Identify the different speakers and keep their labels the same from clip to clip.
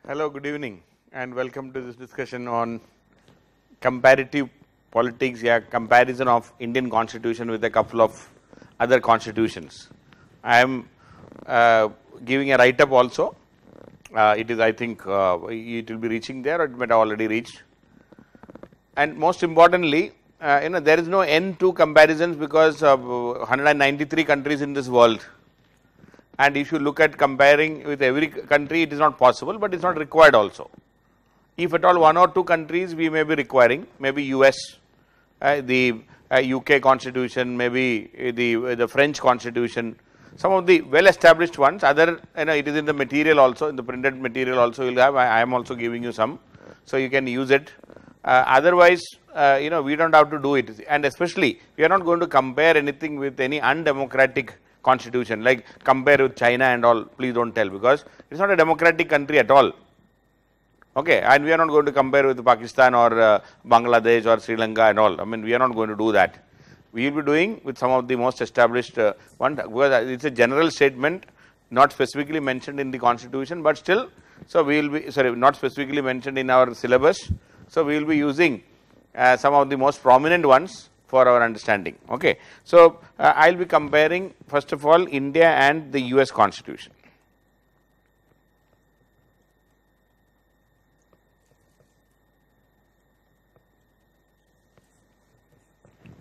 Speaker 1: Hello, good evening and welcome to this discussion on comparative politics, comparison of Indian constitution with a couple of other constitutions. I am giving a write up also. It is, I think, it will be reaching there or it might have already reached. And most importantly, there is no end to comparisons because of 193 countries in this world. And if you look at comparing with every country, it is not possible, but it is not required also. If at all one or two countries we may be requiring, maybe US, the UK constitution, maybe the French constitution, some of the well established ones, other, it is in the material also, in the printed material also you will have, I am also giving you some, so you can use it. Otherwise, we do not have to do it, and especially we are not going to compare anything with any undemocratic constitution, like compare with China and all, please don't tell, because it is not a democratic country at all. Okay, and we are not going to compare with Pakistan or Bangladesh or Sri Lanka and all. I mean, we are not going to do that. We will be doing with some of the most established one, because it's a general statement, not specifically mentioned in the constitution, but still, so we will be, sorry, not specifically mentioned in our syllabus. So we will be using some of the most prominent ones for our understanding. Okay, so I will be comparing first of all India and the US constitution.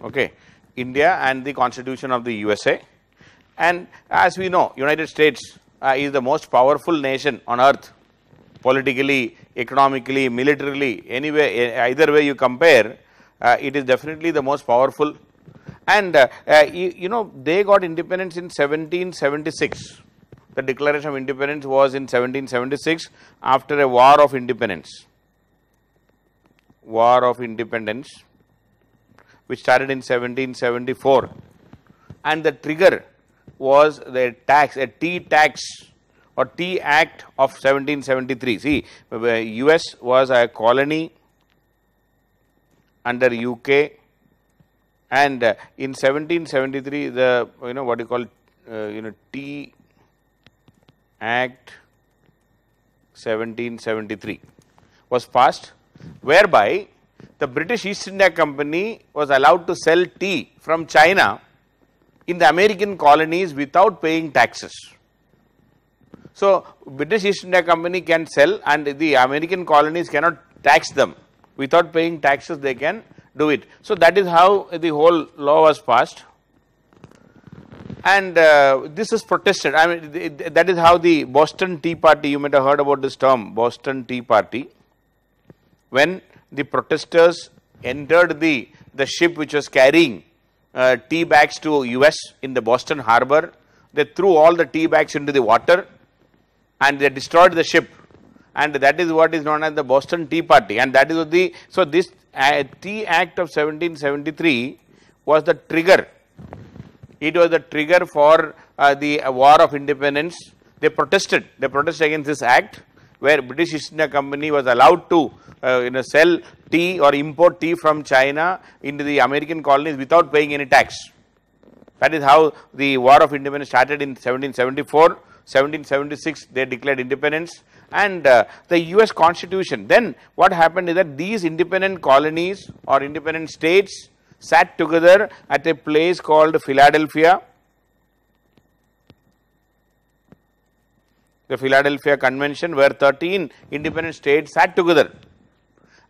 Speaker 1: Okay, India and the constitution of the USA, and as we know, United States is the most powerful nation on earth, politically, economically, militarily, anyway, either way you compare, it is definitely the most powerful. And they got independence in 1776. The Declaration of Independence was in 1776 after a war of independence. War of Independence, which started in 1774, and the trigger was the tax, a tea tax or Tea Act of 1773. See, US was a colony under UK, and in 1773 the what you call Tea Act 1773 was passed, whereby the British East India Company was allowed to sell tea from China in the American colonies without paying taxes. So British East India Company can sell and the American colonies cannot tax them. Without paying taxes they can do it. So that is how the whole law was passed, and this is protested. I mean, that is how the Boston Tea Party, you might have heard about this term, Boston Tea Party, when the protesters entered the ship which was carrying tea bags to US in the Boston harbor, they threw all the tea bags into the water and they destroyed the ship, and that is what is known as the Boston Tea Party, and that is what the, so this Tea Act of 1773 was the trigger. It was the trigger for the War of Independence. They protested against this act, where British East India Company was allowed to sell tea or import tea from China into the American colonies without paying any tax. That is how the War of Independence started in 1774. 1776 they declared independence, and the US constitution, then what happened is that these independent colonies or independent states sat together at a place called Philadelphia. The Philadelphia Convention, where 13 independent states sat together,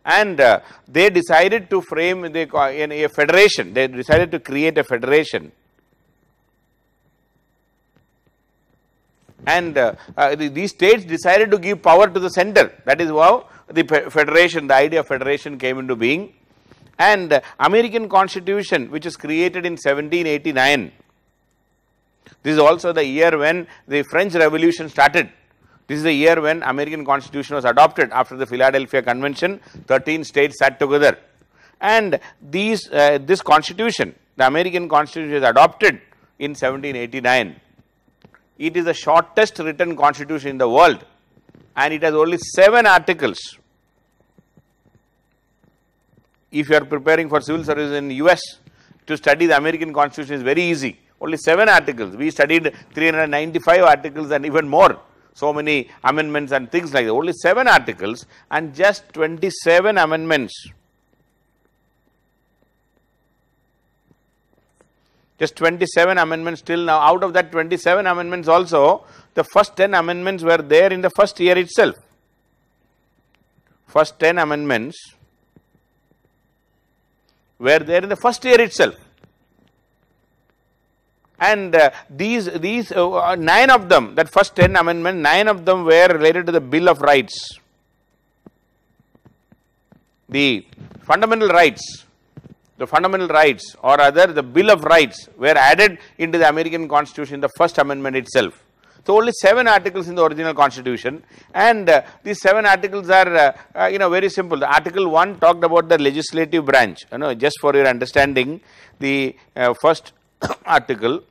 Speaker 1: and they decided to frame a federation. They decided to create a federation, and these states decided to give power to the center. That is how the federation, the idea of federation came into being. And American Constitution, which is created in 1789, this is also the year when the French Revolution started. This is the year when American Constitution was adopted after the Philadelphia Convention. 13 states sat together, and this Constitution, the American Constitution, is adopted in 1789. It is the shortest written constitution in the world, and it has only 7 articles. If you are preparing for civil service in US, to study the American Constitution is very easy. Only 7 articles. We studied 395 articles and even more. so many amendments and things like that. Only 7 articles and just 27 amendments. Just 27 amendments till now. Out of that 27 amendments also, the first 10 amendments were there in the first year itself. First 10 amendments were there in the first year itself. And these 9 of them, that first 10 amendments, 9 of them were related to the Bill of Rights. The fundamental rights or rather the Bill of Rights were added into the American Constitution in the first amendment itself. So only 7 articles in the original Constitution, and these 7 articles are very simple. The Article 1 talked about the legislative branch. Just for your understanding, the first article,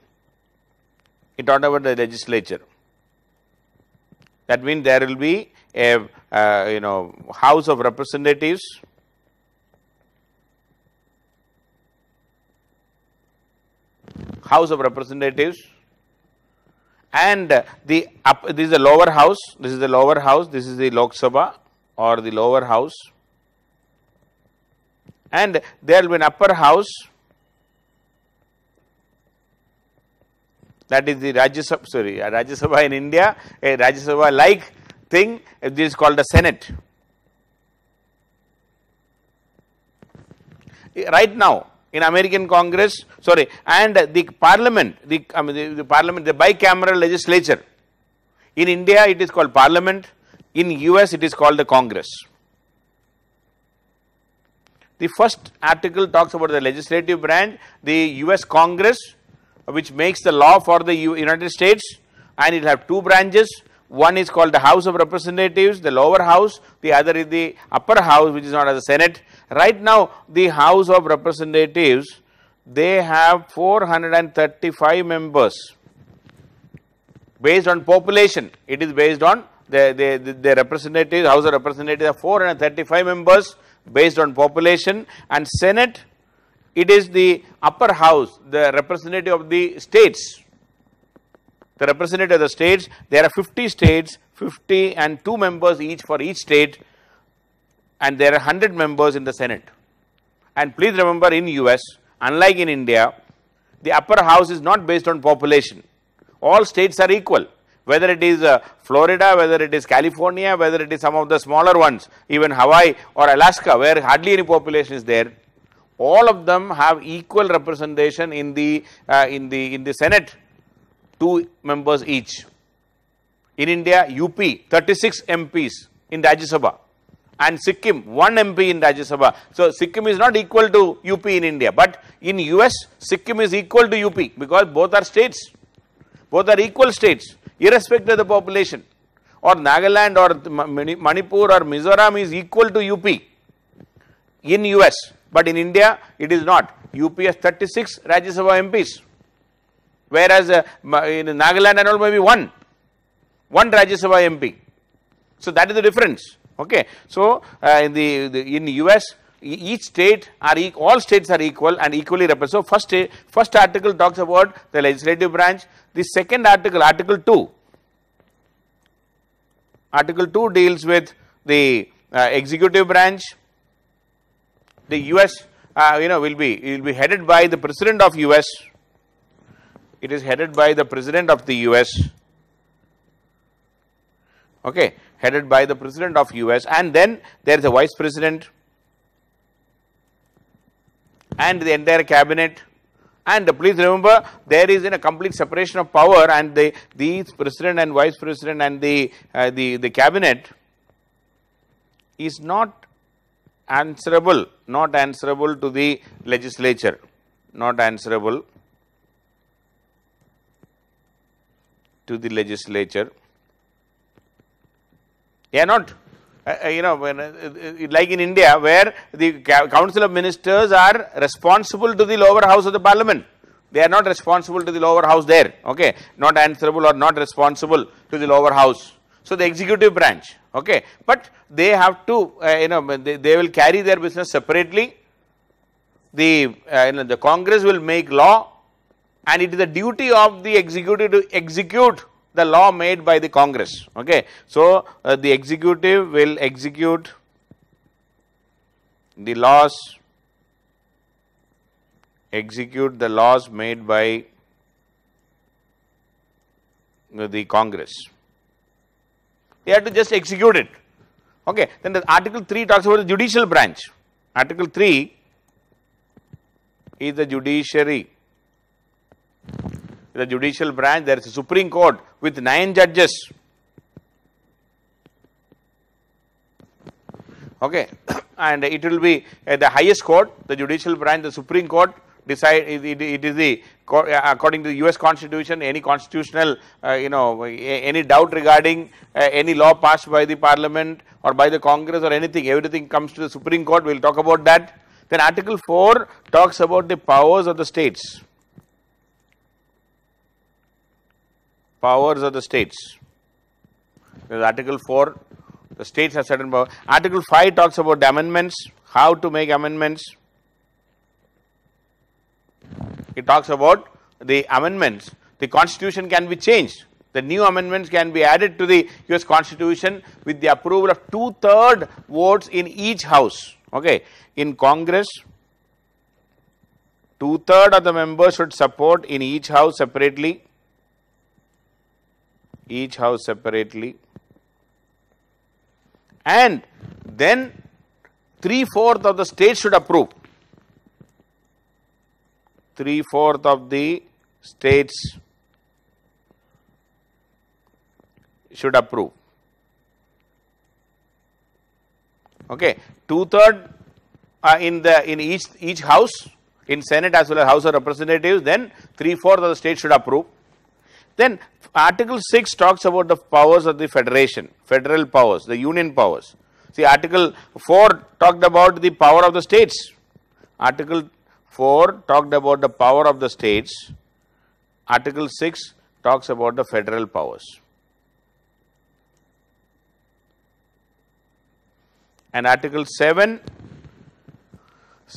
Speaker 1: it talked about the legislature. That means there will be a House of Representatives, and this is the lower house, this is the lower house, this is the Lok Sabha or the lower house, and there will be an upper house, that is the Rajya Sabha in India, a Rajya Sabha like thing, this is called the Senate. Right now, in American Congress, and the Parliament, the Parliament, the bicameral legislature. In India, it is called Parliament. In US, it is called the Congress. The first article talks about the legislative branch, the US Congress, which makes the law for the United States, and it will have 2 branches. One is called the House of Representatives, the lower house, the other is the upper house, which is known as the Senate. Right now, the House of Representatives, they have 435 members. Based on population, it is based on the representatives, House of Representatives have 435 members based on population, and Senate, it is the upper house, the representative of the states. The representative of the states, there are 50 states, 50 and 2 members each for each state, and there are 100 members in the Senate. And please remember, in US, unlike in India, the upper house is not based on population. All states are equal, whether it is Florida, whether it is California, whether it is some of the smaller ones, even Hawaii or Alaska, where hardly any population is there. All of them have equal representation in the Senate, 2 members each. In India, UP, 36 MPs in Rajya Sabha, and Sikkim, 1 MP in Rajya Sabha. So Sikkim is not equal to UP in India, but in US, Sikkim is equal to UP because both are states, both are equal states, irrespective of the population. Or Nagaland or Manipur or Mizoram is equal to UP in US, but in India it is not. UP has 36 Rajya Sabha MPs, whereas in Nagaland and all maybe one Rajya Sabha MP. So that is the difference. Okay. So in US, each state all states are equal and equally represented. So first article talks about the legislative branch. The second article, Article 2 deals with the executive branch. The US will be headed by the President of US. It is headed by the President of the US. Okay, headed by the President of US, and then there is a Vice President and the entire cabinet. And please remember, there is a complete separation of power, and these President and Vice President and the cabinet is not answerable to the legislature, not answerable to the legislature. They are not, like in India, where the Council of Ministers are responsible to the lower house of the Parliament. They are not responsible to the lower house there, okay, not answerable or not responsible to the lower house. So the executive branch, okay, but they have to, they will carry their business separately. The Congress will make law, and it is the duty of the executive to execute the law made by the Congress. Okay. So, the executive will execute the laws made by the Congress. They have to just execute it. Okay. Then the Article 3 talks about the judicial branch. Article 3 is the judiciary. The judicial branch, there is a Supreme Court with 9 judges. Okay. And it will be the highest court, the judicial branch, the Supreme Court decide, it is the, according to the US Constitution, any constitutional, any doubt regarding any law passed by the Parliament or by the Congress or anything, everything comes to the Supreme Court. We will talk about that. Then Article 4 talks about the powers of the states. Powers of the states. Article 4, the states have certain power. Article 5 talks about the amendments, how to make amendments. It talks about the amendments. The constitution can be changed. The new amendments can be added to the US Constitution with the approval of 2/3 votes in each house. Okay. In Congress, 2/3 of the members should support in each house separately. Each house separately. And then 3/4 of the states should approve. 3/4 of the states should approve. Okay, 2/3 in each house, in Senate as well as House of Representatives. Then 3/4 of the states should approve. Then Article 6 talks about the powers of the federation, federal powers, the union powers. See, Article 4 talked about the power of the states. Article 4 talked about the power of the states. Article 6 talks about the federal powers. And Article 7,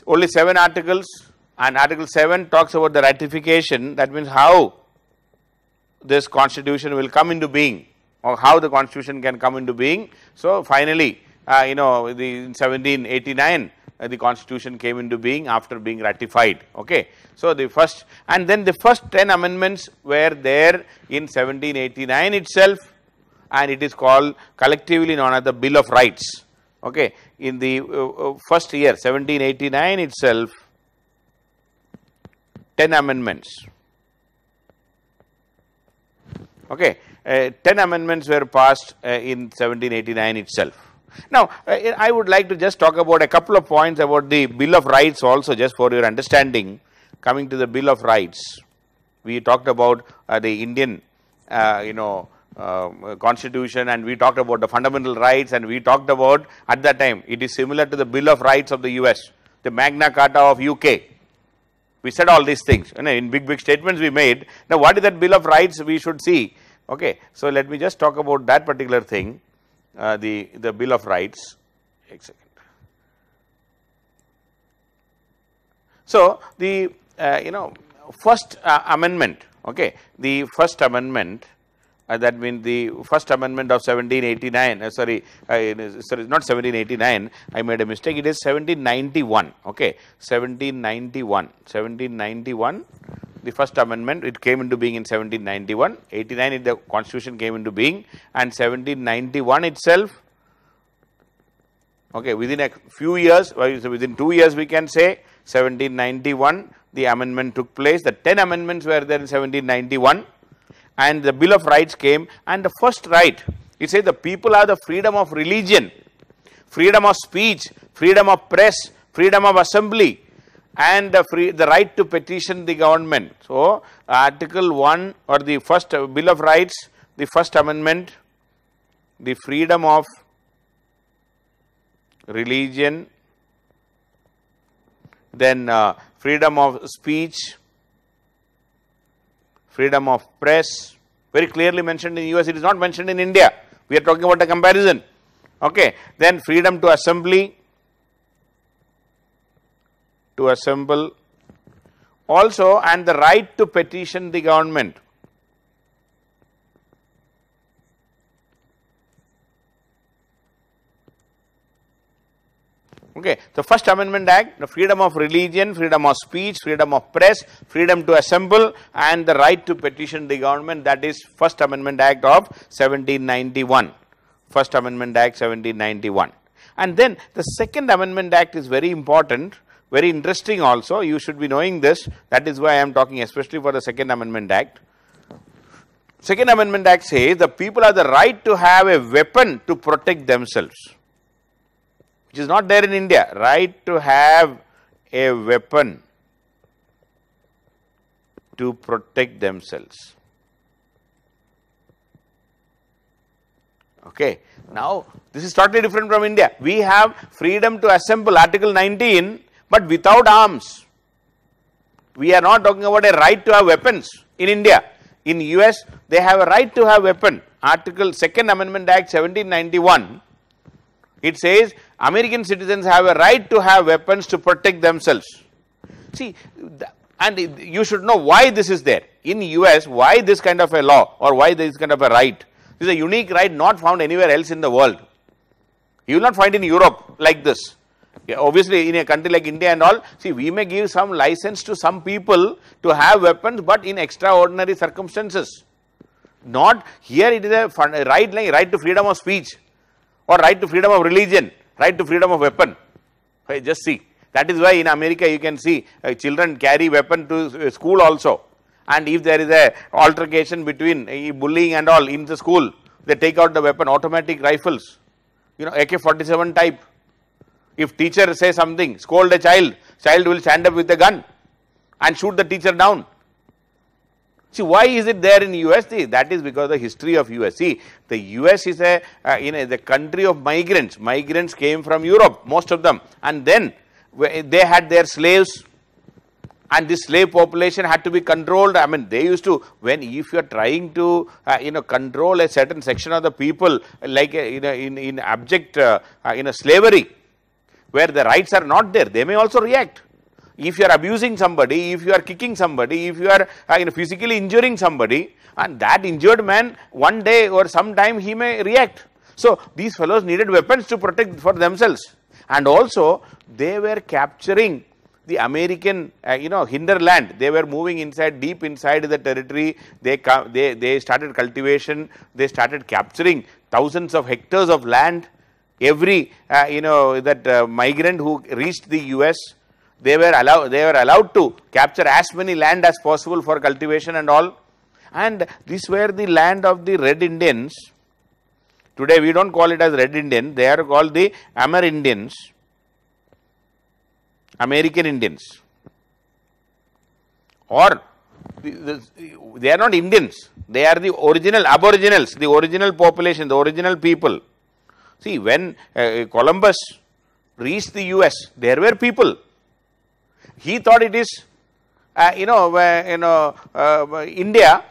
Speaker 1: only 7 articles, and Article 7 talks about the ratification. That means how this constitution will come into being, or how the constitution can come into being. So, finally, in 1789, the constitution came into being after being ratified. Okay. So, the first, and then the first 10 amendments were there in 1789 itself, and it is called collectively known as the Bill of Rights. Okay. In the first year, 1789 itself, 10 amendments. Okay. 10 amendments were passed in 1789 itself. Now, I would like to just talk about a couple of points about the Bill of Rights also, just for your understanding. Coming to the Bill of Rights, we talked about the Indian, constitution, and we talked about the fundamental rights, and we talked about, at that time, it is similar to the Bill of Rights of the US, the Magna Carta of UK. We said all these things, in big statements we made. Now, what is that Bill of Rights we should see? Okay, so let me just talk about that particular thing, the Bill of Rights. So, the first amendment, okay, the first amendment, that means the first amendment of 1789, sorry, not 1789, I made a mistake, it is 1791, okay, 1791, the first amendment, it came into being in 1791, 89 the constitution came into being, and 1791 itself, okay, within a few years, within 2 years we can say, 1791 the amendment took place, the 10 amendments were there in 1791, and the Bill of Rights came, and the first right, it says the people have the freedom of religion, freedom of speech, freedom of press, freedom of assembly, and the right to petition the government. So, Article 1 or the first Bill of Rights, the first amendment, the freedom of religion, then freedom of speech, freedom of press, very clearly mentioned in US, it is not mentioned in India. We are talking about a comparison. Okay. Then freedom to assembly, to assemble, also, and the right to petition the government. Okay. The First Amendment Act, the freedom of religion, freedom of speech, freedom of press, freedom to assemble and the right to petition the government, that is First Amendment Act of 1791. First Amendment Act 1791. And then the Second Amendment Act is very important, very interesting also. You should be knowing this. That is why I am talking especially for the Second Amendment Act. Second Amendment Act says the people have the right to have a weapon to protect themselves, which is not there in India. Right to have a weapon to protect themselves. Okay. Now, this is totally different from India. We have freedom to assemble, Article 19, but without arms. We are not talking about a right to have weapons in India. In US, they have a right to have weapon. Article Second Amendment Act 1791, it says American citizens have a right to have weapons to protect themselves. See, and you should know why this is there. In US, why this kind of a law or why this kind of a right? This is a unique right not found anywhere else in the world. You will not find in Europe like this. Obviously, in a country like India and all, see, we may give some license to some people to have weapons, but in extraordinary circumstances. Not here, it is a right like right to freedom of speech or right to freedom of religion, right to freedom of weapon. Just see. That is why in America you can see children carry weapon to school also. And if there is a altercation between bullying and all in the school, they take out the weapon, automatic rifles, AK-47 type. If teacher says something, scold a child, child will stand up with a gun and shoot the teacher down. See, why is it there in US? That is because of the history of US. See, the US is the country of migrants. Migrants came from Europe, most of them, and then they had their slaves. And this slave population had to be controlled. I mean, they used to, if you are trying to, control a certain section of the people, like, in abject, slavery, where the rights are not there, they may also react. If you are abusing somebody, if you are kicking somebody, if you are, physically injuring somebody, and that injured man, one day or sometime he may react. So, these fellows needed weapons to protect for themselves. And also, they were capturing the American, hinterland. They were moving inside, deep inside the territory. They started cultivation. They started capturing thousands of hectares of land. Every, migrant who reached the US, they were allowed to capture as many land as possible for cultivation and all. And these were the land of the Red Indians. Today we don't call it as Red Indian. They are called the Amerindians. American Indians, or they are not Indians, they are the original aboriginals, the original population, the original people. See, when Columbus reached the US, there were people. He thought it is, India,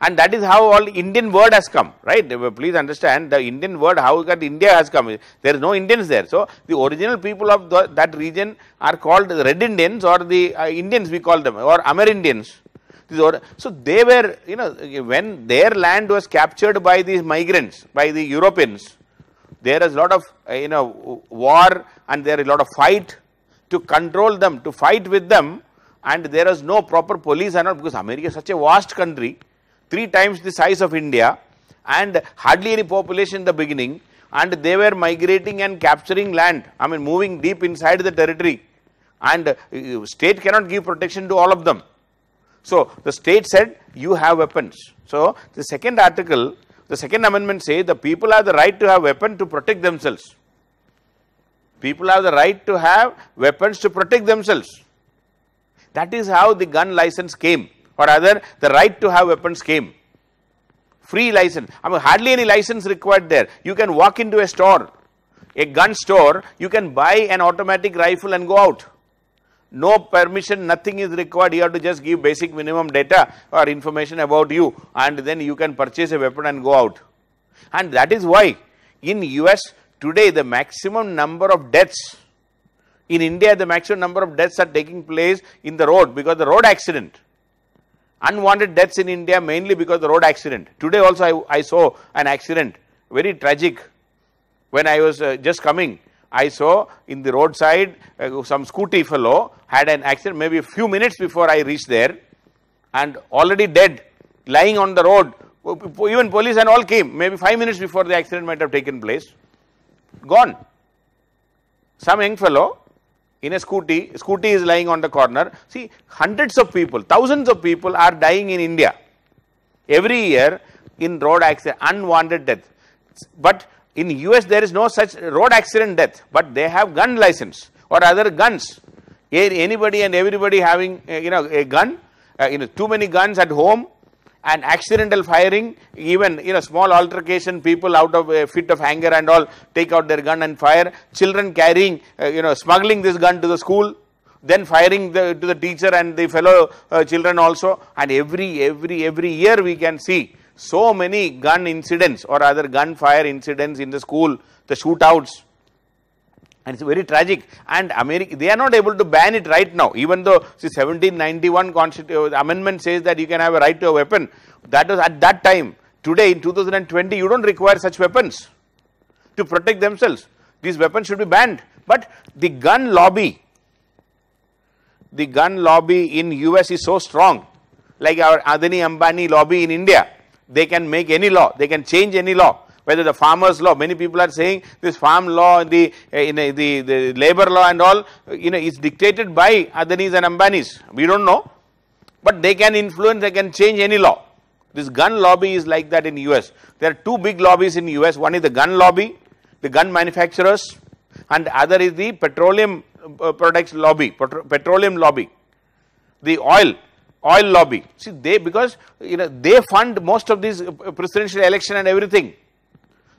Speaker 1: and that is how all Indian word has come, right? Please understand the Indian word, how that India has come. There is no Indians there. So, the original people of that region are called the Red Indians, or the Indians we call them, or Amerindians. So, they were, when their land was captured by these migrants, by the Europeans, there is a lot of, war, and there is a lot of fight to control them, to fight with them, and there is no proper police and all, because America is such a vast country, 3 times the size of India, and hardly any population in the beginning, and they were migrating and capturing land, moving deep inside the territory, and state cannot give protection to all of them. So, the state said, you have weapons. So, the second article, the Second Amendment says the people have the right to have weapons to protect themselves. People have the right to have weapons to protect themselves. That is how the gun license came, or rather the right to have weapons came. Free license, hardly any license required there. You can walk into a store, a gun store, you can buy an automatic rifle and go out. No permission, nothing is required. You have to just give basic minimum data or information about you, and then you can purchase a weapon and go out. And that is why in US today the maximum number of deaths, in India the maximum number of deaths are taking place in the road because the road accident. Unwanted deaths in India mainly because of the road accident. Today also I saw an accident, very tragic, when I was just coming. I saw in the roadside some scooty fellow had an accident maybe a few minutes before I reached there, and already dead, lying on the road. Even police and all came maybe 5 minutes before the accident might have taken place. Gone. Some young fellow in a scooty is lying on the corner. See, hundreds of people, thousands of people are dying in India every year in road accident, unwanted death. But in US there is no such road accident death, but they have gun license or other guns. Anybody and everybody having a gun, too many guns at home, and accidental firing, even small altercation, people out of a fit of anger and all take out their gun and fire. Children carrying smuggling this gun to the school, then firing to the teacher and the fellow children also. And every year we can see so many gun incidents or other gunfire incidents in the school, the shootouts, and it's very tragic. And America, they are not able to ban it right now, even though 1791 amendment says that you can have a right to a weapon. That was at that time. Today in 2020 you don't require such weapons to protect themselves. These weapons should be banned. But the gun lobby in US is so strong, like our Adani Ambani lobby in India. They can make any law, they can change any law. Whether the farmers law, many people are saying this farm law, the labor law and all, is dictated by Adanis and Ambanis. We don't know, but they can influence, they can change any law. This gun lobby is like that in US. There are two big lobbies in US. One is the gun lobby, the gun manufacturers, and the other is the petroleum products lobby, petroleum lobby, the oil lobby. See, because they fund most of these presidential election and everything.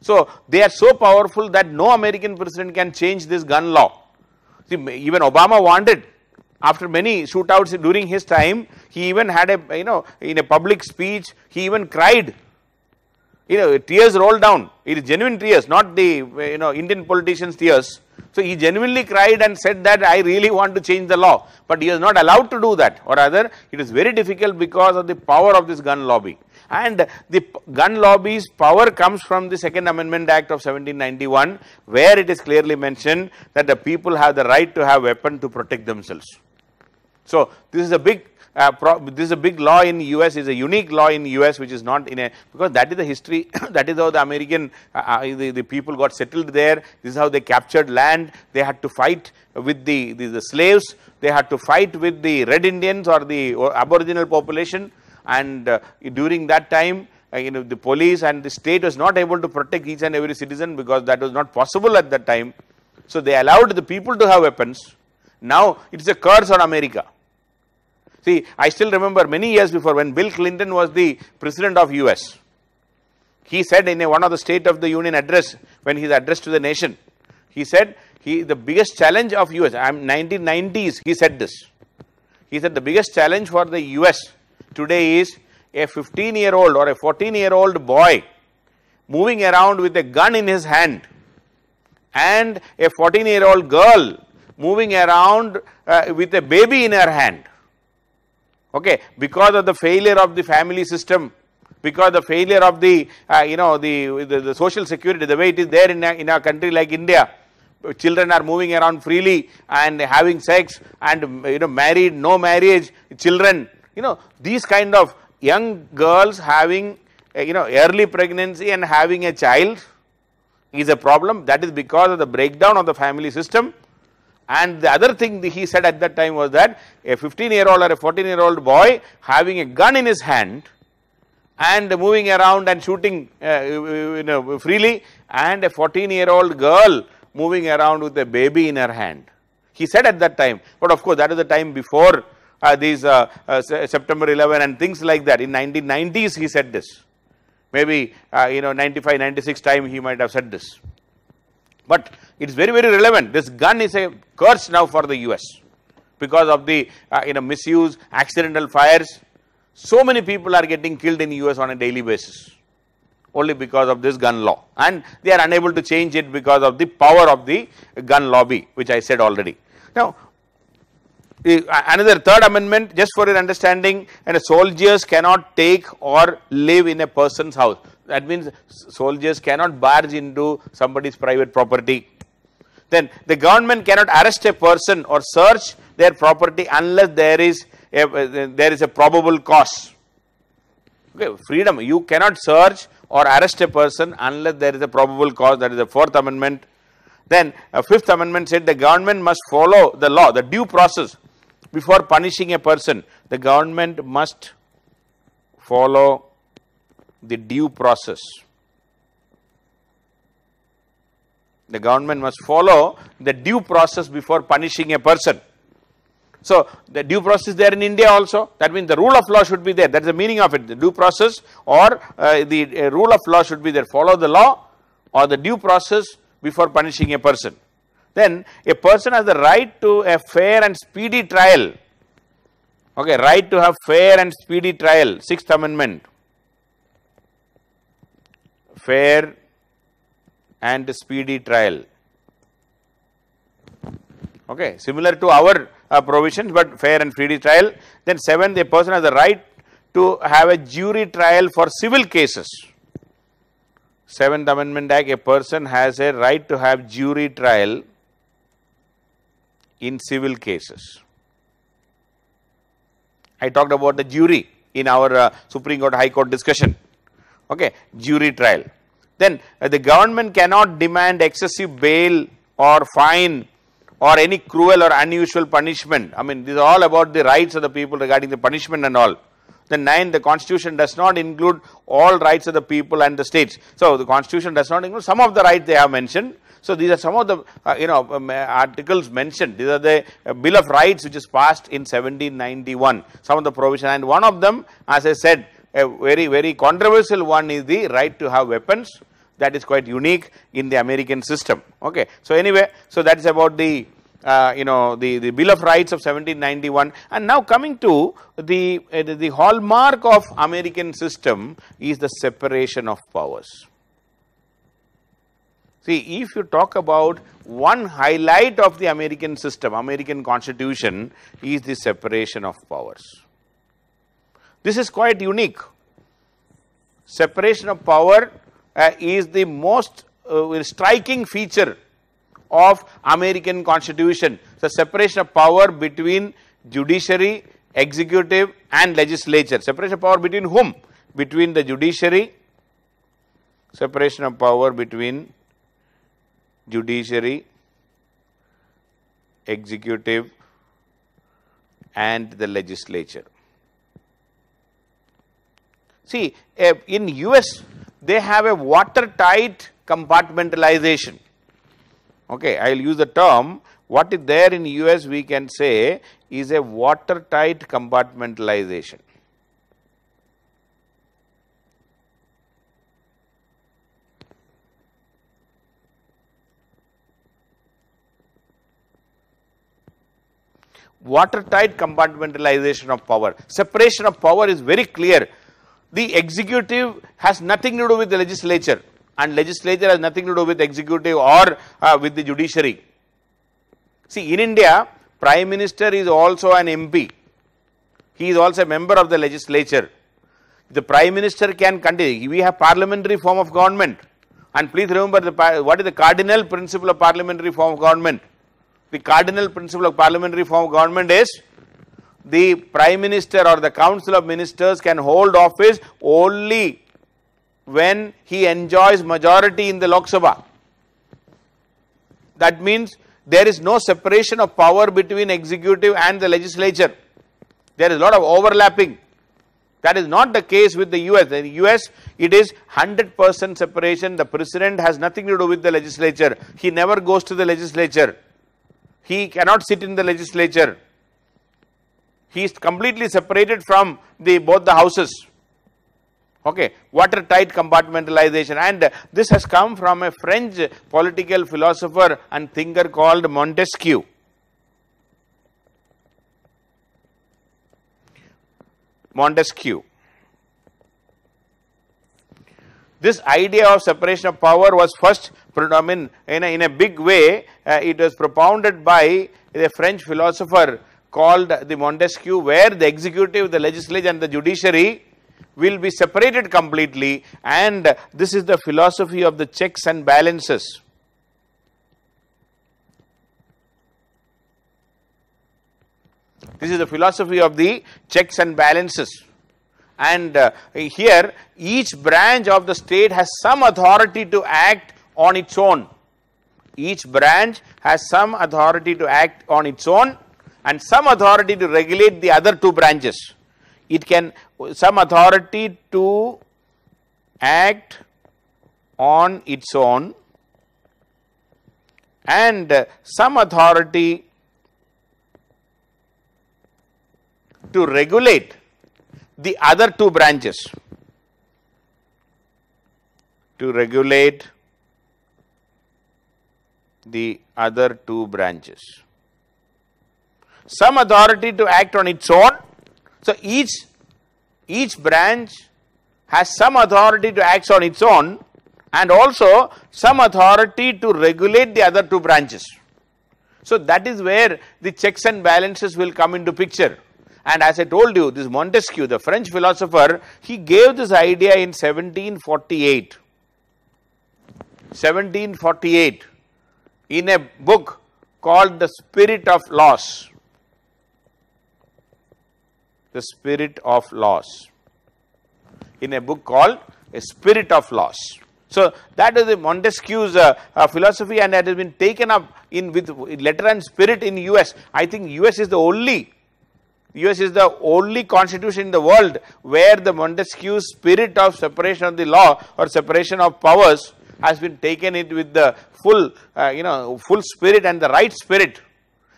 Speaker 1: So they are so powerful that no American president can change this gun law. See, even Obama wanted, after many shootouts during his time, he even had in a public speech, he even cried. Tears rolled down. It is genuine tears, not the Indian politicians' tears. So he genuinely cried and said that I really want to change the law, but he is not allowed to do that, or rather it is very difficult because of the power of this gun lobby. And the gun lobby's power comes from the Second Amendment Act of 1791, where it is clearly mentioned that the people have the right to have weapons to protect themselves. So this is a big law in US, is a unique law in US, which is not because that is the history, that is how the American, the people got settled there. This is how they captured land. They had to fight with the slaves. They had to fight with the Red Indians or the Aboriginal population. And during that time, the police and the state was not able to protect each and every citizen because that was not possible at that time. So they allowed the people to have weapons. Now it is a curse on America. See, I still remember many years before when Bill Clinton was the president of US, he said in one of the State of the Union address, when his address to the nation, he said the biggest challenge of US, 1990s, he said this. He said the biggest challenge for the US today is a 15-year-old or a 14-year-old boy moving around with a gun in his hand and a 14-year-old girl moving around with a baby in her hand. Okay, because of the failure of the family system, because the failure of the social security, the way it is there in a country like India, children are moving around freely and having sex and married, no marriage, children. These kind of young girls having early pregnancy and having a child is a problem. That is because of the breakdown of the family system. And the other thing he said at that time was that a 15-year-old or a 14-year-old boy having a gun in his hand and moving around and shooting freely, and a 14-year-old girl moving around with a baby in her hand. He said at that time, but of course that is the time before these September 11 and things like that. In 1990s he said this. Maybe 95, 96 time he might have said this. But it is very, very relevant. This gun is a curse now for the US because of the misuse, accidental fires. So many people are getting killed in US on a daily basis only because of this gun law, and they are unable to change it because of the power of the gun lobby, which I said already. Now, another third amendment, just for your understanding, and soldiers cannot take or live in a person's house. That means soldiers cannot barge into somebody's private property. Then the government cannot arrest a person or search their property unless there is a probable cause. Okay, freedom, you cannot search or arrest a person unless there is a probable cause, that is the 4th Amendment. Then 5th Amendment said the government must follow the law, the due process before punishing a person. The government must follow the due process. The government must follow the due process before punishing a person. So, the due process is there in India also. That means the rule of law should be there. That is the meaning of it. The due process or the rule of law should be there. Follow the law or the due process before punishing a person. Then a person has the right to a fair and speedy trial. Okay, right to have fair and speedy trial. 6th Amendment. Fair and speedy trial. Okay, similar to our provisions, but fair and speedy trial. Then 7th, a person has the right to have a jury trial for civil cases. 7th Amendment Act, a person has a right to have jury trial in civil cases. I talked about the jury in our Supreme Court, High Court discussion. Okay, jury trial. Then the government cannot demand excessive bail or fine or any cruel or unusual punishment. I mean, these are all about the rights of the people regarding the punishment and all. Then 9, the Constitution does not include all rights of the people and the states. So, the Constitution does not include some of the rights they have mentioned. So, these are some of the articles mentioned. These are the Bill of Rights which is passed in 1791. Some of the provisions, and one of them, as I said, a very, very controversial one is the right to have weapons. That is quite unique in the American system. Okay. So, anyway, so that is about the the Bill of Rights of 1791. And now coming to the hallmark of American system is the separation of powers. See, if you talk about one highlight of the American system, American Constitution, is the separation of powers. This is quite unique. Separation of power is the most striking feature of American Constitution. So, separation of power between judiciary, executive and legislature. Separation of power between whom? Between the judiciary, separation of power between judiciary, executive and the legislature. See, in US, they have a watertight compartmentalization. Okay, I will use the term, what is there in US we can say is a watertight compartmentalization. Watertight compartmentalization of power. Separation of power is very clear. The executive has nothing to do with the legislature, and legislature has nothing to do with executive or with the judiciary. See, in India, Prime Minister is also an MP. He is also a member of the legislature. The Prime Minister can continue. We have parliamentary form of government. And please remember, what is the cardinal principle of parliamentary form of government? The cardinal principle of parliamentary form of government is the Prime Minister or the Council of Ministers can hold office only when he enjoys majority in the Lok Sabha. That means there is no separation of power between executive and the legislature. There is a lot of overlapping. That is not the case with the US. In the US, it is 100% separation. The president has nothing to do with the legislature. He never goes to the legislature. He cannot sit in the legislature. He is completely separated from both the houses. Okay, watertight compartmentalization, and this has come from a French political philosopher and thinker called Montesquieu. Montesquieu. This idea of separation of power was first, in a big way, it was propounded by a French philosopher called the Montesquieu, where the executive, the legislature and the judiciary will be separated completely, and this is the philosophy of the checks and balances. This is the philosophy of the checks and balances. And here each branch of the state has some authority to act on its own. Each branch has some authority to act on its own and some authority to regulate the other two branches. It can some authority to act on its own and some authority to regulate the other two branches. To regulate the other two branches. Some authority to act on its own. So each branch has some authority to act on its own and also some authority to regulate the other two branches. So that is where the checks and balances will come into picture. And as I told you, this Montesquieu, the French philosopher, he gave this idea in 1748. 1748 in a book called The Spirit of Laws. The Spirit of Laws. In a book called A Spirit of Laws. So that is the Montesquieu's philosophy, and that has been taken up in with letter and spirit in US. I think US is the only constitution in the world where the Montesquieu's spirit of separation of the law or separation of powers has been taken it with the full full spirit and the right spirit.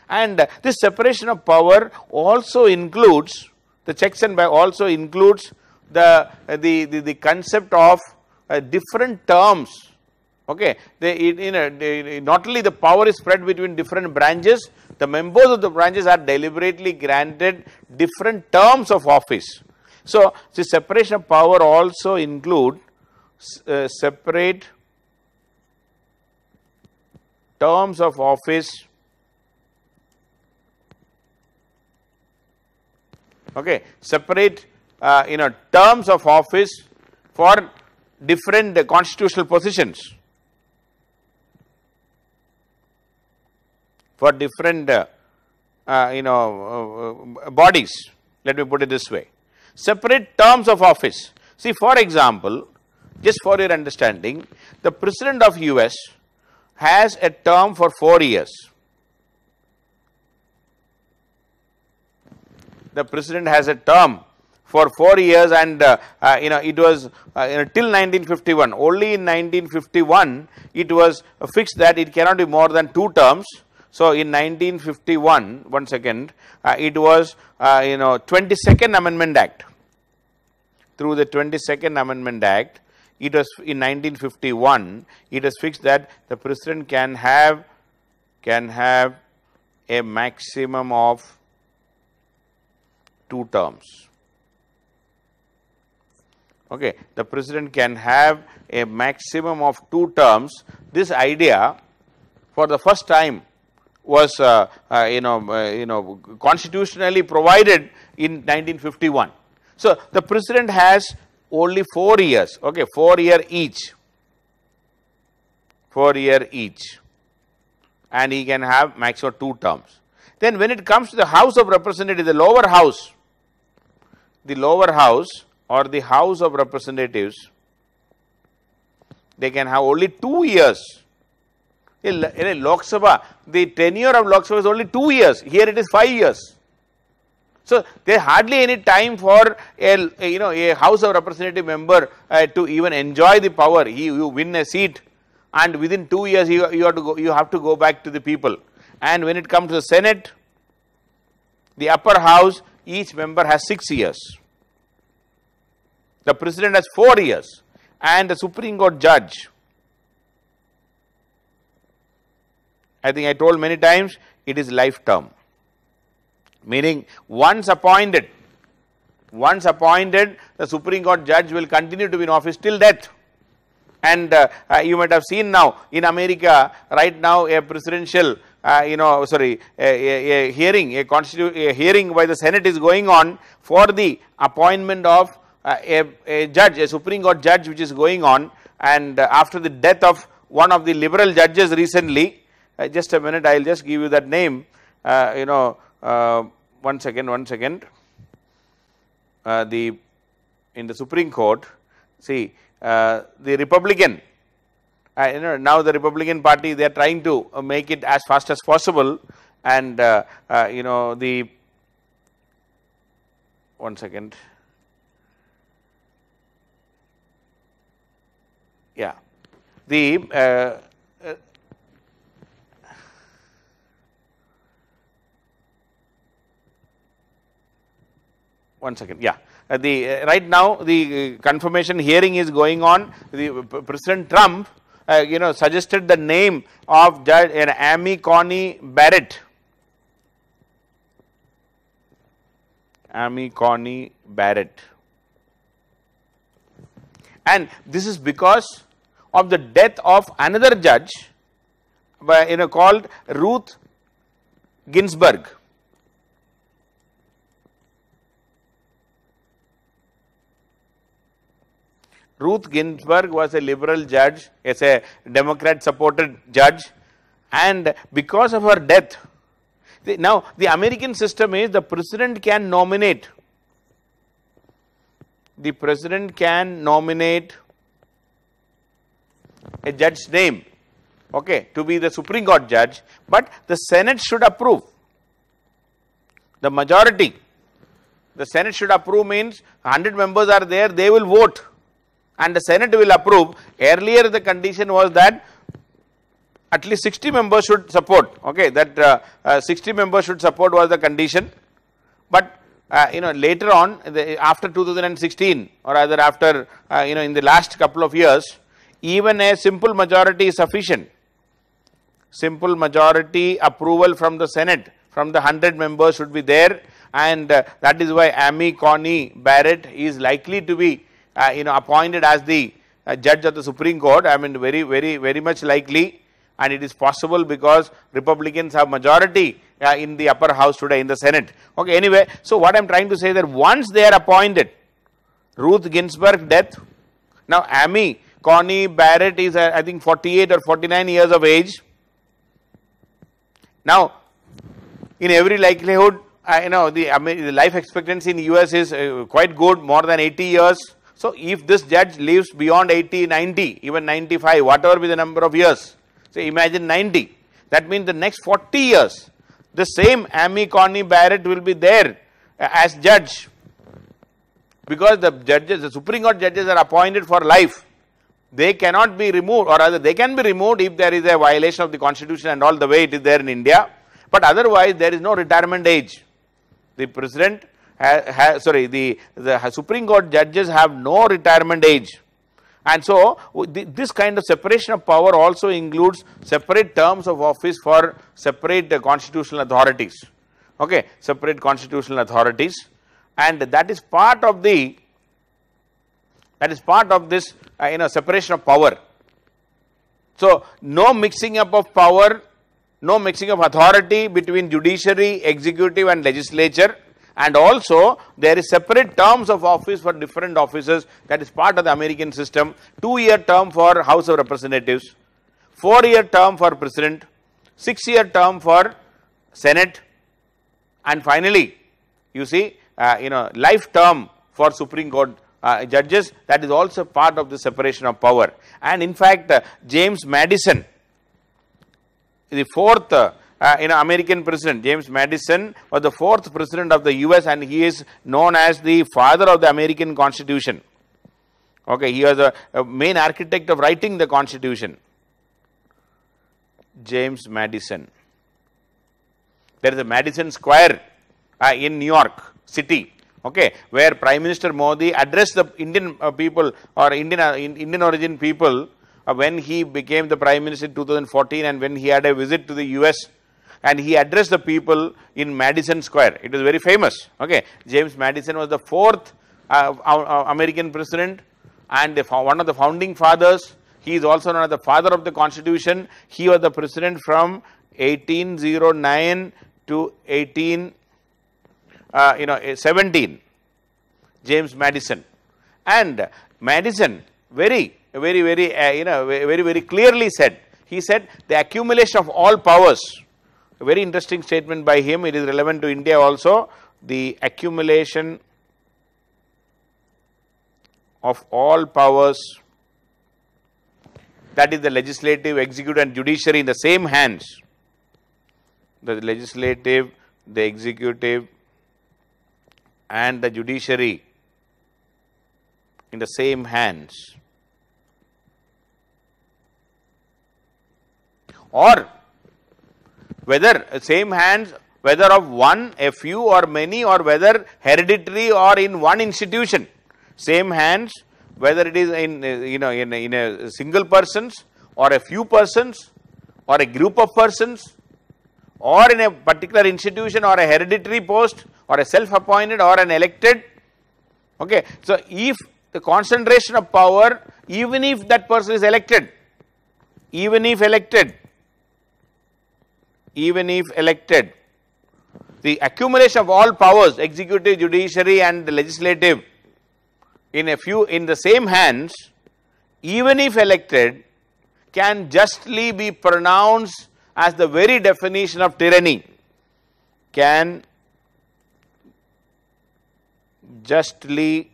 Speaker 1: And this separation of power also includes the checks and also includes the concept of different terms. Okay, not only the power is spread between different branches, the members of the branches are deliberately granted different terms of office. So the separation of power also include separate terms of office. Okay, separate terms of office for different constitutional positions, for different bodies. Let me put it this way: separate terms of office. See, for example, just for your understanding, the President of US has a term for 4 years. The President has a term for 4 years, and it was till 1951. Only in 1951 it was fixed that it cannot be more than 2 terms. So in 1951, one second, it was 22nd Amendment Act. Through the 22nd Amendment Act, it was in 1951. It was fixed that the President can have a maximum of 2 terms. Okay, the President can have a maximum of 2 terms. This idea, for the first time, was constitutionally provided in 1951. So the President has only 4 years. Okay, 4 year each. 4 year each, and he can have maximum 2 terms. Then when it comes to the House of Representatives, the lower house or the House of Representatives, they can have only 2 years. In a Lok Sabha, the tenure of Lok Sabha is only 2 years. Here it is 5 years. So there hardly any time for a House of Representative member to even enjoy the power. You win a seat, and within 2 years you have to go back to the people. And when it comes to the Senate, the upper house, each member has 6 years. The President has 4 years, and the Supreme Court judge, I think I told many times, it is life term. Meaning once appointed, the Supreme Court judge will continue to be in office till death. And you might have seen now in America right now a presidential a hearing by the Senate is going on for the appointment of a judge, a Supreme Court judge, which is going on. And after the death of one of the liberal judges recently, just a minute, I will just give you that name, one second. In the Supreme Court, see, the Republican, now the Republican Party, they are trying to make it as fast as possible, and one second. Yeah, the one second. Yeah, right now the confirmation hearing is going on. The President Trump, suggested the name of Judge Amy Coney Barrett. Amy Coney Barrett, and this is because of the death of another judge, called Ruth Ginsburg. Ruth Ginsburg was a liberal judge, as a Democrat supported judge, and because of her death, now the American system is the president can nominate. The president can nominate a judge's name, okay, to be the Supreme Court judge, but the Senate should approve. The majority, the Senate should approve means 100 members are there, they will vote, and the Senate will approve. Earlier the condition was that at least 60 members should support, okay, that 60 members should support was the condition, but later on, after 2016, or rather after in the last couple of years, even a simple majority is sufficient. Simple majority approval from the Senate, from the 100 members should be there, and that is why Amy Coney Barrett is likely to be appointed as the judge of the Supreme Court. I mean, very much likely, and it is possible because Republicans have majority in the upper house today, in the Senate. Okay, anyway, so what I am trying to say that once they are appointed, Ruth Ginsburg death, now Amy Coney Barrett is I think 48 or 49 years of age. Now, in every likelihood, the life expectancy in the US is quite good, more than 80 years. So, if this judge lives beyond 80, 90, even 95, whatever be the number of years, say imagine 90, that means the next 40 years, the same Amy Coney Barrett will be there as judge, because the judges, the Supreme Court judges are appointed for life. They cannot be removed, or rather they can be removed if there is a violation of the constitution and all, the way it is there in India, but otherwise there is no retirement age. The president the Supreme Court judges have no retirement age, and so this kind of separation of power also includes separate terms of office for separate constitutional authorities, okay, separate constitutional authorities, and that is part of the this separation of power. So, no mixing up of power, no mixing of authority between judiciary, executive and legislature, and also there is separate terms of office for different offices. That is part of the American system. 2-year term for House of Representatives, 4-year term for President, 6-year term for Senate, and finally, you see, life term for Supreme Court judges. That is also part of the separation of power. And in fact, James Madison, the fourth American president, James Madison was the 4th president of the US, and he is known as the father of the American Constitution. Okay, he was a main architect of writing the Constitution. James Madison. There is a Madison Square in New York City, okay, where Prime Minister Modi addressed the Indian people, or Indian origin people, when he became the Prime Minister in 2014, and when he had a visit to the US, and he addressed the people in Madison Square. It was very famous. Okay, James Madison was the 4th American president and one of the founding fathers. He is also known as the father of the Constitution. He was the president from 1809 to 1817. James Madison, and Madison very clearly said, he said, the accumulation of all powers a very interesting statement by him. It is relevant to India also. The accumulation of all powers, that is the legislative, executive and judiciary in the same hands. The legislative, the executive and the judiciary in the same hands, or whether same hands, whether of one, a few or many, or whether hereditary or in one institution, same hands, whether it is in in a single persons or a few persons or a group of persons or in a particular institution or a hereditary post or a self-appointed or an elected. Okay. So, if the concentration of power, even if that person is elected, even if elected, the accumulation of all powers, executive, judiciary and legislative in the same hands, even if elected, can justly be pronounced as the very definition of tyranny, can justly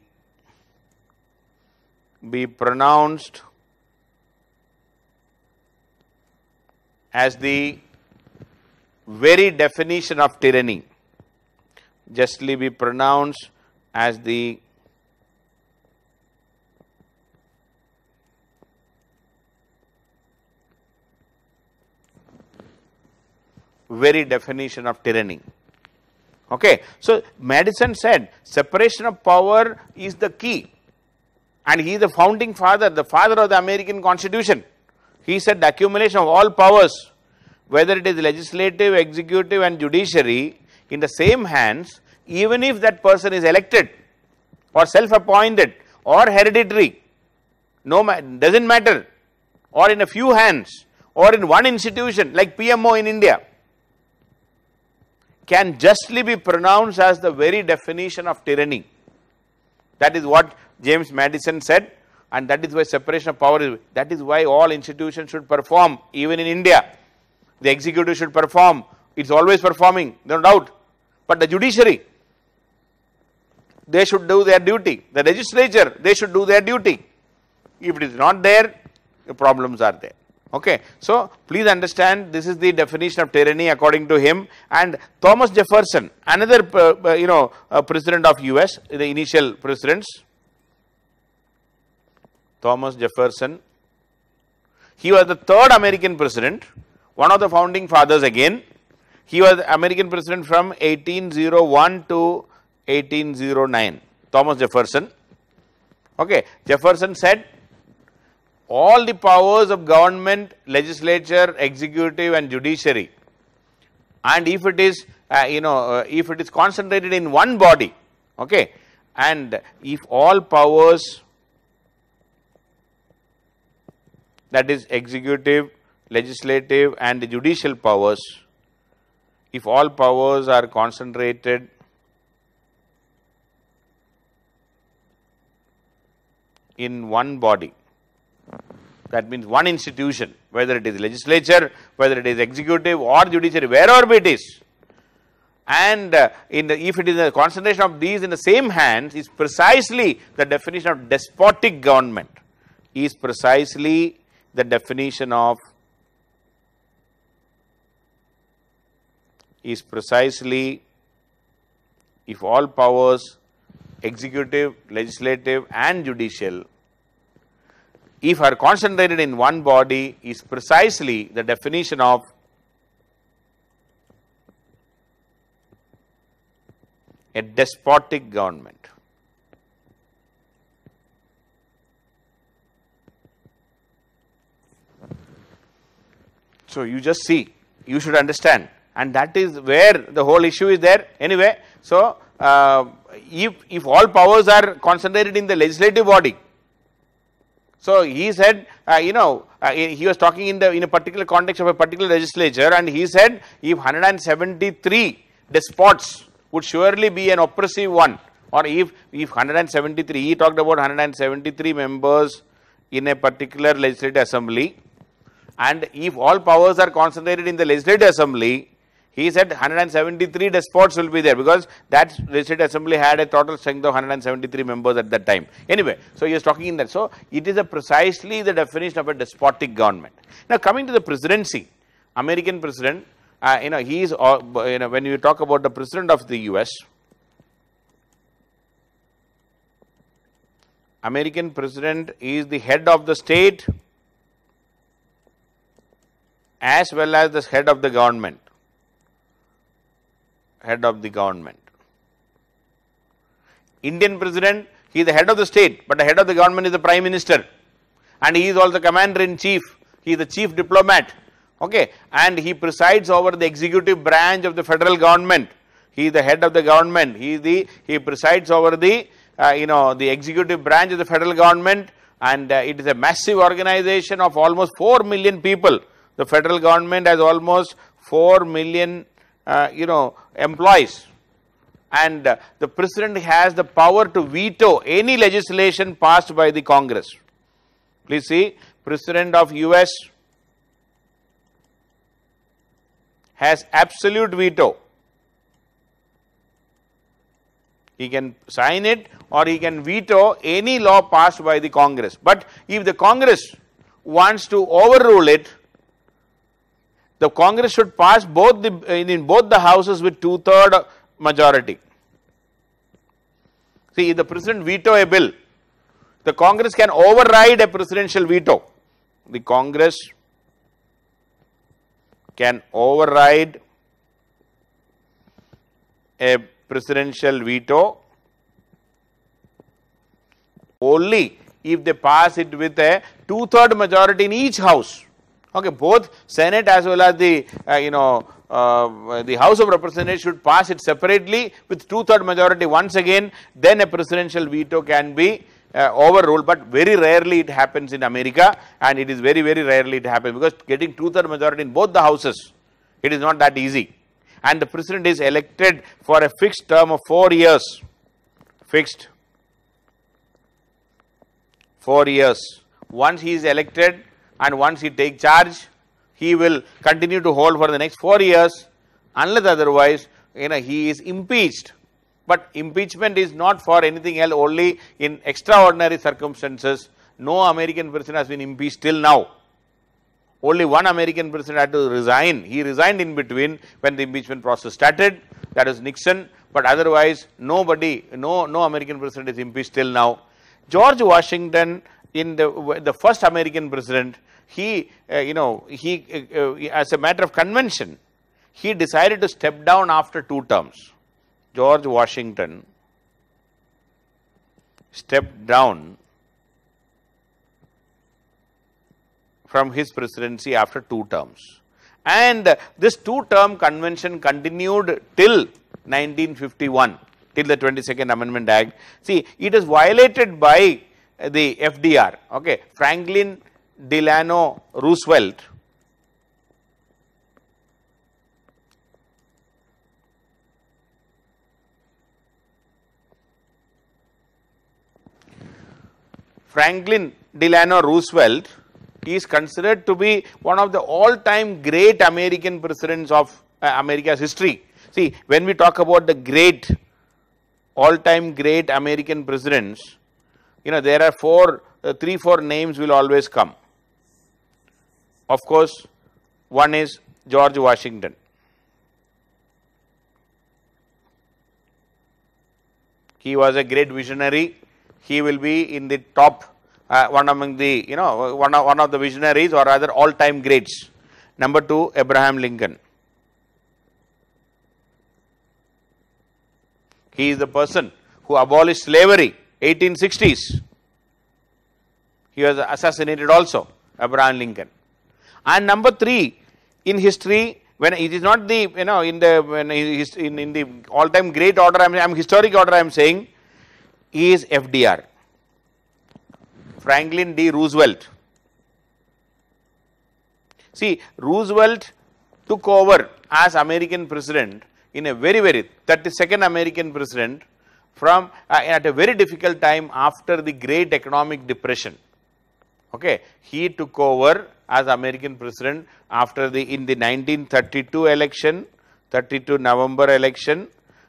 Speaker 1: be pronounced as the very definition of tyranny, justly be pronounced as the very definition of tyranny. Okay. So, Madison said separation of power is the key, and he is the founding father, the father of the American Constitution. He said the accumulation of all powers, whether it is legislative, executive and judiciary in the same hands, even if that person is elected or self-appointed or hereditary, does not matter, or in a few hands or in one institution like PMO in India, can justly be pronounced as the very definition of tyranny. That is what James Madison said, and that is why separation of power is, that is why all institutions should perform. Even in India, the executive should perform, it is always performing, no doubt, but the judiciary, they should do their duty, the legislature, they should do their duty. If it is not there, the problems are there. Okay. So, please understand, this is the definition of tyranny according to him. And Thomas Jefferson, another president of US, the initial presidents, Thomas Jefferson, he was the third American president, one of the founding fathers again. He was American president from 1801 to 1809, Thomas Jefferson. Okay. Jefferson said all the powers of government, legislature, executive and judiciary, and if it is if it is concentrated in one body, okay, and if all powers, that is executive, legislative and judicial powers, if all powers are concentrated in one body, that means one institution, whether it is legislature, whether it is executive or judiciary, wherever it is, and if it is a concentration of these in the same hands, is precisely the definition of despotic government, is precisely the definition of, is precisely, if all powers, executive, legislative and judicial, if are concentrated in one body, is precisely the definition of a despotic government. So, you just see, you should understand, and that is where the whole issue is there anyway. So, if all powers are concentrated in the legislative body, so he said, he was talking in a particular context of a particular legislature, and he said if 173 despots would surely be an oppressive one, or if 173, he talked about 173 members in a particular legislative assembly, and if all powers are concentrated in the legislative assembly, He said 173 despots will be there, because that legislative assembly had a total strength of 173 members at that time. Anyway, so he is talking in that. So it is precisely the definition of a despotic government. Now coming to the presidency, American president, he is, when you talk about the president of the US, American president is the head of the state as well as the head of the government. Head of the government. Indian president, he is the head of the state, but the head of the government is the prime minister, and he is also commander in chief. He is the chief diplomat, okay, and he presides over the executive branch of the federal government. He is the head of the government. He presides over the the executive branch of the federal government, and it is a massive organization of almost 4 million people. The federal government has almost 4 million employees, and the president has the power to veto any legislation passed by the Congress. Please see, president of US has absolute veto. He can sign it or he can veto any law passed by the Congress. But if the Congress wants to overrule it, the Congress should pass in both the houses with 2/3 majority. See, if the president veto a bill, the Congress can override a presidential veto. The Congress can override a presidential veto only if they pass it with a 2/3 majority in each house. Okay, both Senate as well as the the House of Representatives should pass it separately with 2/3 majority once again. Then a presidential veto can be overruled, but very rarely it happens in America, and it is very, very rarely it happens, because getting 2/3 majority in both the houses, it is not that easy. And the president is elected for a fixed term of 4 years. Fixed 4 years. Once he is elected and once he takes charge, he will continue to hold for the next 4 years, unless otherwise he is impeached. But impeachment is not for anything else, only in extraordinary circumstances. No American president has been impeached till now. Only one American president had to resign. He resigned in between when the impeachment process started. That is Nixon. But otherwise, no American president is impeached till now. George Washington, in the first American president, he as a matter of convention, he decided to step down after 2 terms. George Washington stepped down from his presidency after 2 terms. And this 2-term convention continued till 1951, till the 22nd Amendment Act. See, it is violated by the FDR, okay, Franklin Delano Roosevelt. Franklin Delano Roosevelt is considered to be one of the all-time great American presidents of America's history. See, when we talk about the great, all-time great American presidents, there are 3-4 names will always come. Of course, one is George Washington. He was a great visionary. He will be in the top, one among the, one of the visionaries, or rather all-time greats. Number 2, Abraham Lincoln. He is the person who abolished slavery, 1860s. He was assassinated also, Abraham Lincoln. And number 3, in history, when it is not the, in the all-time great order, I am historic order I am saying, he is FDR, Franklin D. Roosevelt. See, Roosevelt took over as American president in a very, 32nd American president from at a very difficult time after the Great Economic Depression. Okay, he took over as American president after in the 1932 election, 1932 November election,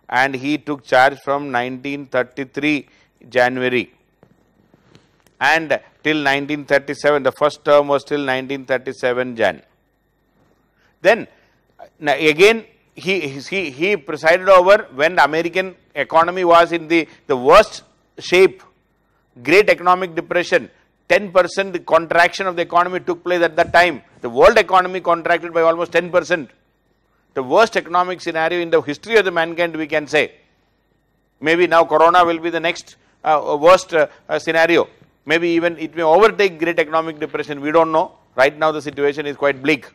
Speaker 1: and he took charge from 1933 January. And till 1937, the first term was till 1937 Jan. Then again he presided over when the American economy was in the worst shape, great economic depression, 10% contraction of the economy took place at that time. The world economy contracted by almost 10%. The worst economic scenario in the history of the mankind, we can say. Maybe now corona will be the next worst scenario. Maybe even it may overtake great economic depression, we don't know. Right now the situation is quite bleak.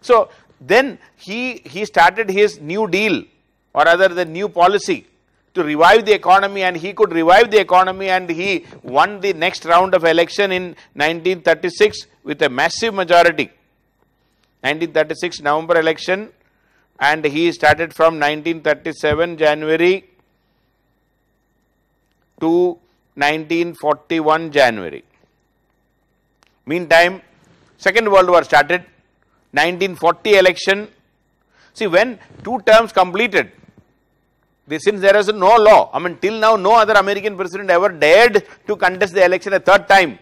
Speaker 1: So then he started his new deal, or rather the new policy to revive the economy, and he could revive the economy, and he won the next round of election in 1936 with a massive majority. 1936 November election, and he started from 1937 January to 1941 January. Meantime, Second World War started. 1940 election. See, when 2 terms completed, since there is no law, I mean till now no other American president ever dared to contest the election a third time.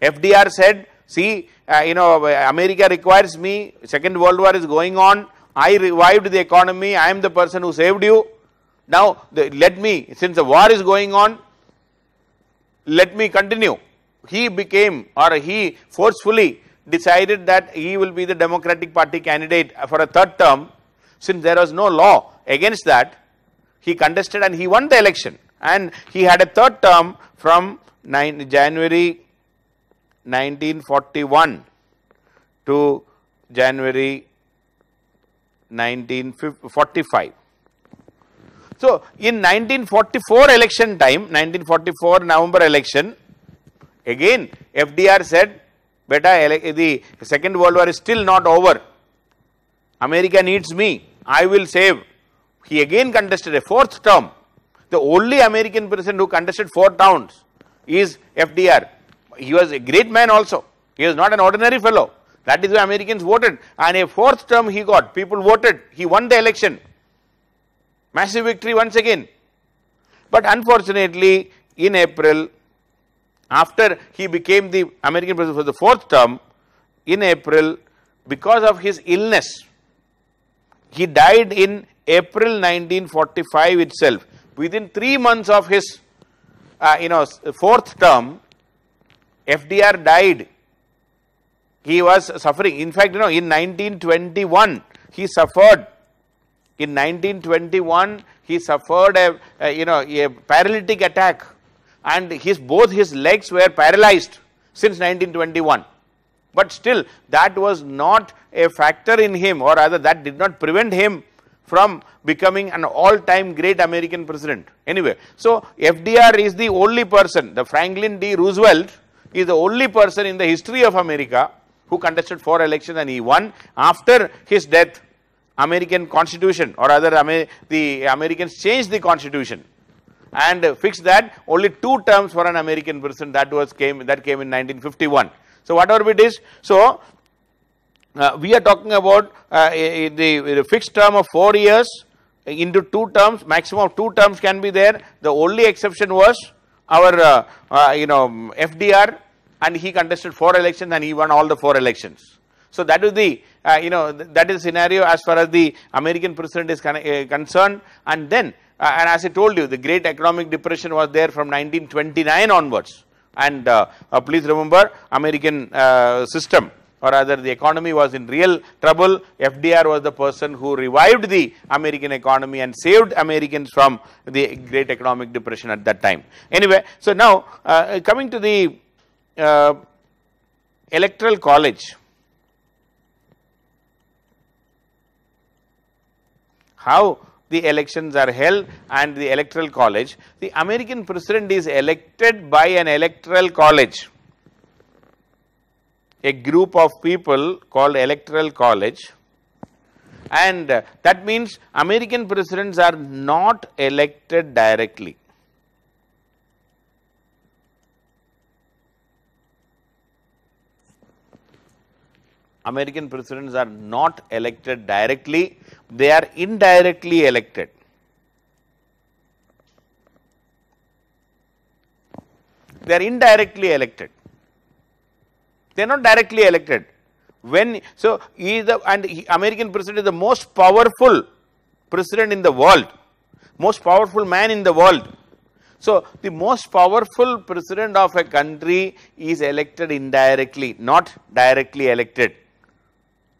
Speaker 1: FDR said, see, America requires me, Second World War is going on, I revived the economy, I am the person who saved you. Now let me, since the war is going on, let me continue. He became, or he forcefully decided that he will be the Democratic Party candidate for a third term. Since there was no law against that, he contested and he won the election, and he had a third term from January 1941 to January 1945. So in 1944 election time, 1944 November election, again FDR said, beta, the Second World War is still not over, America needs me, I will save. He again contested a fourth term. The only American president who contested 4 terms is FDR. He was a great man also. He was not an ordinary fellow. That is why Americans voted, and a 4th term he got. People voted. He won the election. Massive victory once again. But unfortunately, in April, after he became the American president for the 4th term, in April, because of his illness, he died in April 1945 itself. Within 3 months of his 4th term, FDR died. He was suffering. In fact, in 1921, he suffered. In 1921, he suffered a paralytic attack, and both his legs were paralyzed since 1921. But still, that was not a factor in him, or rather that did not prevent him from becoming an all-time great American president. Anyway, so FDR is the only person, the Franklin D. Roosevelt is the only person in the history of America who contested 4 elections and he won. After his death, American Constitution, or rather the Americans changed the Constitution and fixed that only 2 terms for an American president. That came in 1951. So whatever it is, so we are talking about the fixed term of 4 years into 2 terms, maximum of 2 terms can be there. The only exception was our FDR, and he contested 4 elections and he won all the 4 elections. So that is the that is the scenario as far as the American president is concerned. And then and as I told you, the great economic depression was there from 1929 onwards. And please remember, American system, or rather the economy was in real trouble. FDR was the person who revived the American economy and saved Americans from the great economic depression at that time. Anyway, so now coming to the Electoral College. How the elections are held and the Electoral College. The American president is elected by an Electoral College, a group of people called Electoral College, and that means American presidents are not elected directly. American presidents are not elected directly, they are indirectly elected. They are indirectly elected. They are not directly elected. So he is American president is the most powerful president in the world, most powerful man in the world. So the most powerful president of a country is elected indirectly, not directly elected.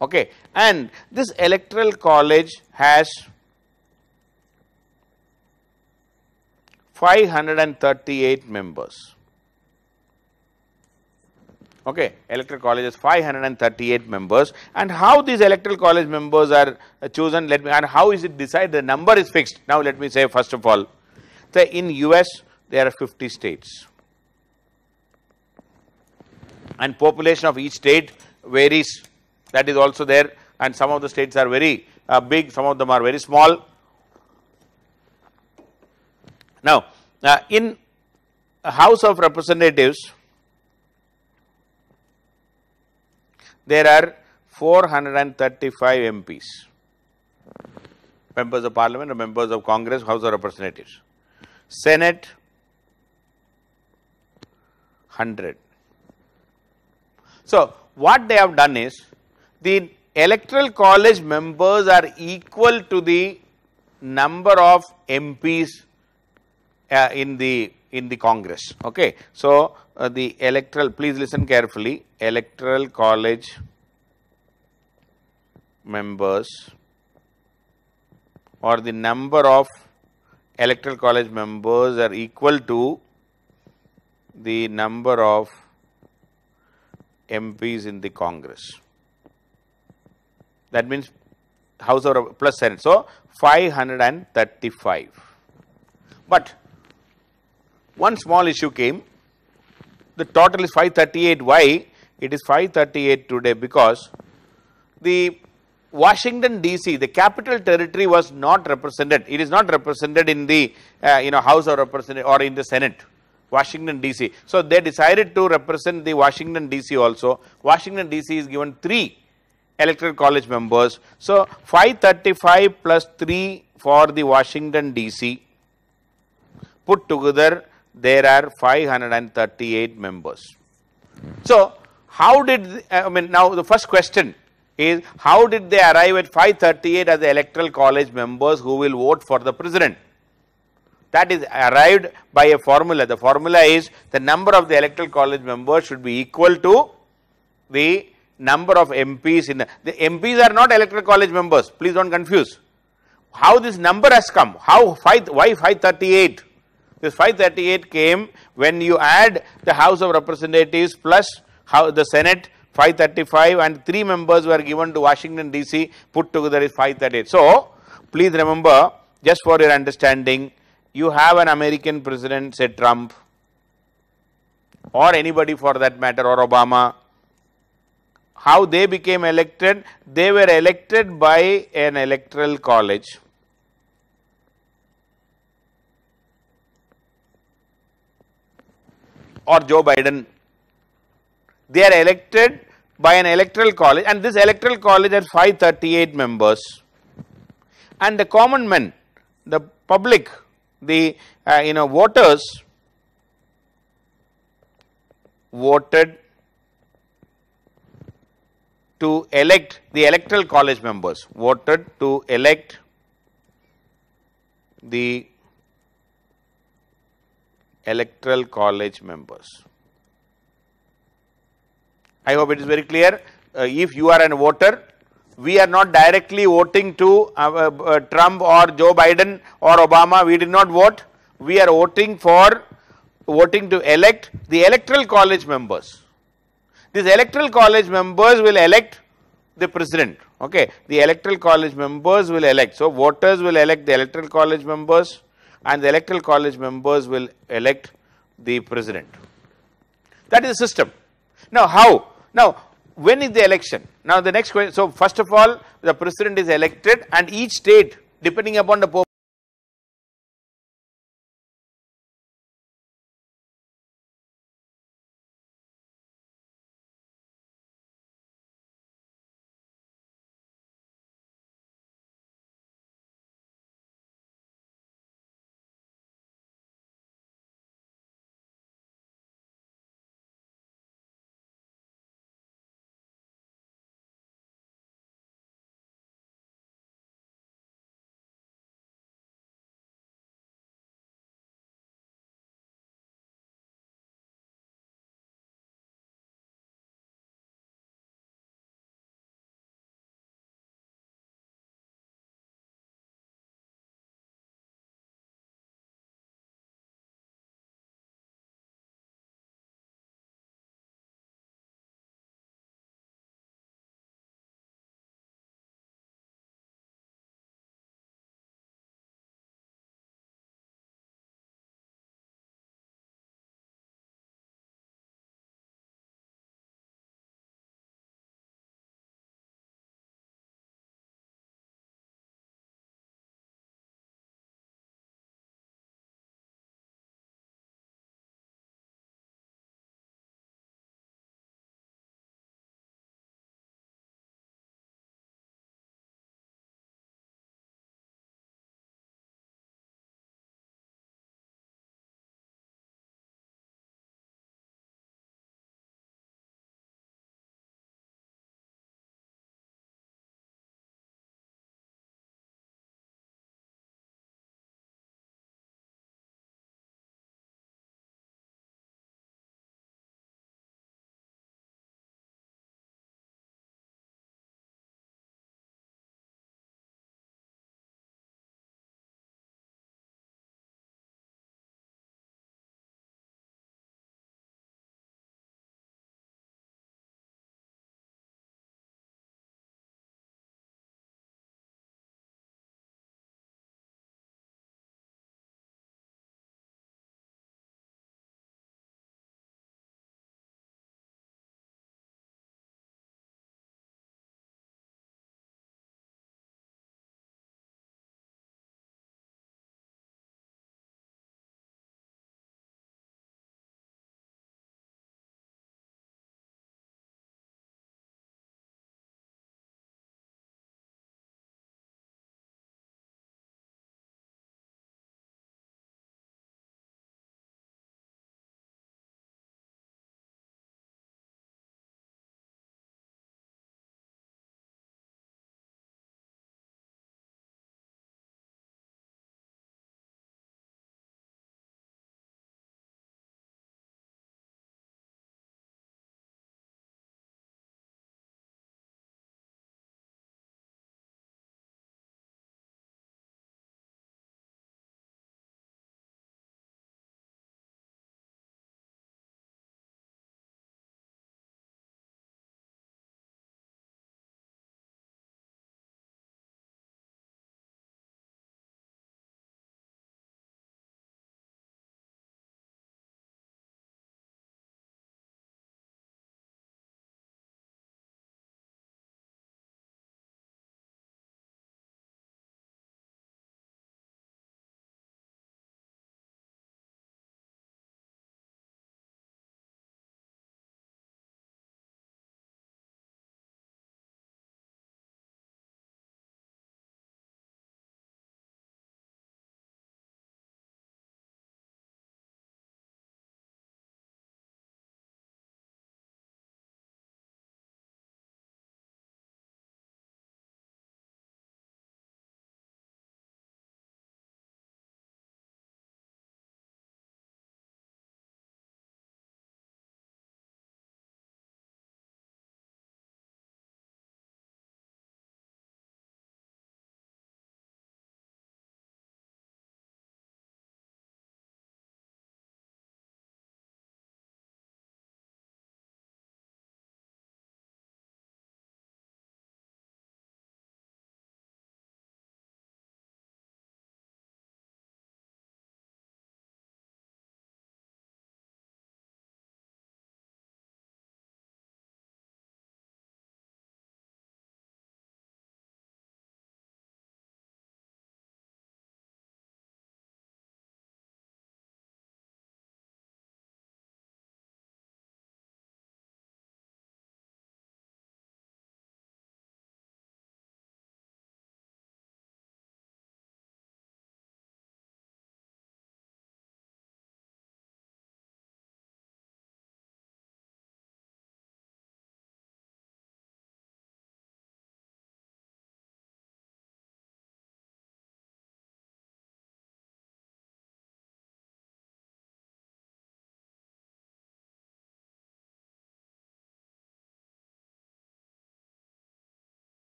Speaker 1: Okay, and this electoral college has 538 members. Okay, electoral college has 538 members, and how these electoral college members are chosen, and how is it decided? The number is fixed. Now let me say first of all, so in US there are 50 states, and population of each state varies. That is also there, and some of the states are very big, some of them are very small. Now, in House of Representatives, there are 435 MPs, members of parliament or members of Congress, House of Representatives. Senate, 100. So what they have done is, the electoral college members are equal to the number of MPs in the Congress. Okay, so the electoral, please listen carefully, electoral college members, or the number of electoral college members are equal to the number of MPs in the Congress. That means House of plus Senate. So 535. But one small issue came. The total is 538. Why? It is 538 today because the Washington DC, the capital territory, was not represented. It is not represented in the House of Representatives or in the Senate. Washington DC. So they decided to represent the Washington DC also. Washington DC is given 3 electoral college members. So 535 plus 3 for the Washington DC. Put together, there are 538 members. So how did, now the first question is, how did they arrive at 538 as the electoral college members who will vote for the president? That is arrived by a formula. The formula is, the number of the electoral college members should be equal to the number of MPs in the MPs are not electoral college members. Please don't confuse. How this number has come? Why 538? This 538 came when you add the House of Representatives plus the Senate, 535, and 3 members were given to Washington DC, put together is 538. So please remember, just for your understanding, you have an American president, say Trump, or anybody for that matter, or Obama. How they became elected? They were elected by an electoral college. Or Joe Biden. They are elected by an electoral college, and this electoral college has 538 members. And the common men, the public, the voters voted to elect the electoral college members, voted to elect the electoral college members. I hope it is very clear. If you are a voter, we are not directly voting to Trump or Joe Biden or Obama. We did not vote. We are voting to elect the electoral college members. These electoral college members will elect the president. Okay, the electoral college members will elect. So voters will elect the electoral college members, and the electoral college members will elect the president. That is the system. Now how? Now when is the election? Now the next question. So first of all, the president is elected, and each state, depending upon the